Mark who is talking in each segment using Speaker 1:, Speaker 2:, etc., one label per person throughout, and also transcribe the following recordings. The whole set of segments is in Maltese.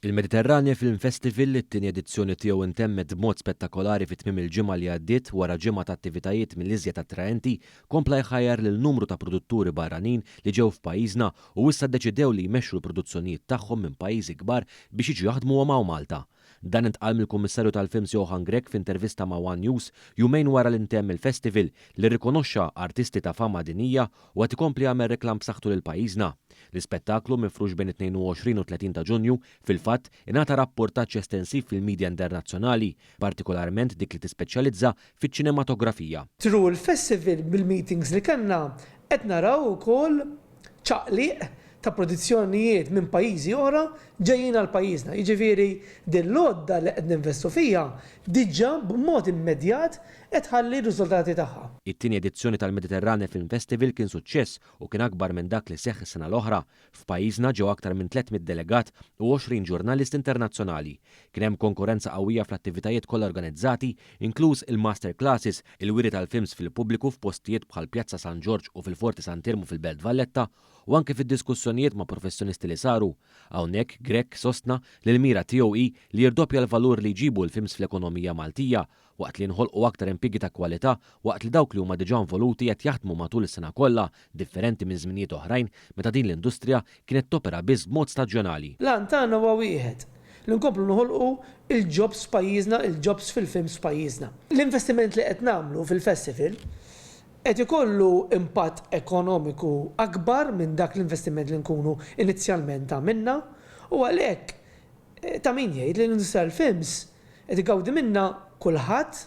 Speaker 1: Il-Mediterranja Film Festival it-tieni edizzjoni tiegħu intemmet b'mod spettakolari fit-tmiem il-ġimgħa li għaddiet wara ġimgħa ta' attivitajiet mill-iżjed attraenti kompla jħajjar lil numru ta' produtturi barranin li ġew f'pajjiżna u issa ddeċidew li jmexxu l-produzzjonijiet tagħhom minn pajjiżi kbar biex jiġu jaħdmu ma' Malta. Dan intqal mill-Kummissarju tal-Films Johan Grek f'intervista ma' One News jumejn wara li intemm il-festival li rrikonoxxa artisti ta' fama dinija u qed ikompli jagħmel reklam b'saħħtu lil pajjiżna. L-ispettaklu mifrux bejn 22 u 30 ta' Ġunju fil-fatt ingħata rapportaġġ estensiv fil-midja internazzjonali, partikolarment dik li tispeċjalizza fiċ-ċinematografija.
Speaker 2: Tru l-festival bil-meetings li kellna qed naraw ukoll ċaqliq ta' produzzjonijiet minn pajjiżi oħra ġejjin għal pajjiżna. Jiġifieri din l-għodda li qed ninvestu fiha diġà b'mod immedjat qed ħalli r-riżultati tagħha.
Speaker 1: It-tieni edizzjoni tal-Mediterranja Film Festival kien suċċess u kien akbar minn dak li seħħ is-sena l-oħra. F'pajjiżna ġew aktar minn 300 delegat u 20 ġurnalist internazzjonali. Kien hemm konkurrenza qawwija fl-attivitajiet kollha organizzati, inkluż il-master classes, il-wiri tal-films fil-pubbliku f'postijiet bħal Pjazza San Ġorġ u fil-Forti San Tirmu fil-Belt Valletta u anke fid-diskussjonijiet ma' professjonisti li saru. Hawnhekk Grek sostna li l-mira tiegħu hi li jirdoppja l-valur li jġibu l-films fl-ekonomija Maltija waqt li nħolqu aktar impjiegi ta' kwalità waqt li dawk li huma diġà involuti qed jaħdmu matul is-sena kollha differenti minn żminijiet oħrajn meta din l-industrija kienet topera biss b'mod staġjonali.
Speaker 2: Lan tagħna huwa wieħed li nkomplu noħolqu il-jobs f'pajjiżna, il-jobs fil-films f'pajjiżna. L-investiment li qed nagħmlu fil-festival qed ikollu impatt ekonomiku akbar minn dak l-investiment li nkunu inizjalment għamilna u għalhekk ta' min jgħid li l-industrija tal-films qed igawdi minnha kulħadd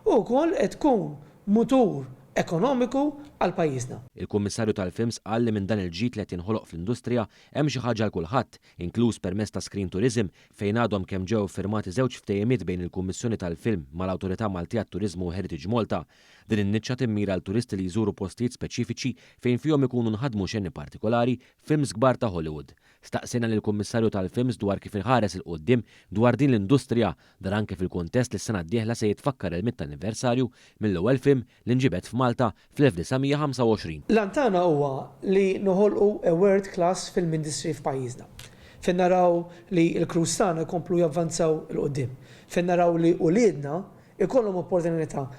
Speaker 2: u wkoll qed tkun mutur ekonomiku għal pajjiżna.
Speaker 1: Il-Kummissarju tal-Films qal li minn dan il-ġid li qed jinħoloq fl-industrija hemm xi ħaġa għal kulħadd, inkluż permezz ta' Screen Tourism fejn għadhom kemm ġew firmati żewġ ftehimiet bejn il-Kummissjoni tal-Film mal-Awtorità Maltija tat-Turiżmu u Heritage Malta. Din in-niċċa timmira l-turisti li jżuru postijiet speċifiċi fejn fihom ikunu nħadmu xenni partikolari films kbar ta' Hollywood. Staqsejna lill-Kummissarju tal-Films dwar kif inħares il-qudiem dwar din l-industrija dar anke fil-kuntest li s-sena d-dieħla se jitfakkar il-100 anniversarju mill-ewwel film li nġibet f'Malta fl-1925.
Speaker 2: Lan tagħna huwa li noħolqu a world class film industry f'pajjiżna. Fejn naraw li l-crews tagħna jkomplu javvanzaw il-qudiem. Fejn naraw li uliedna ikollhom opportunità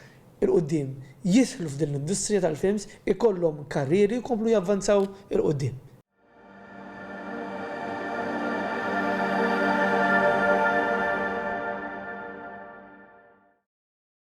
Speaker 2: il-qudiem jidħlu f'din l-industrija tal-films, ikollhom karrieri jkomplu javvanzaw il-qudiem.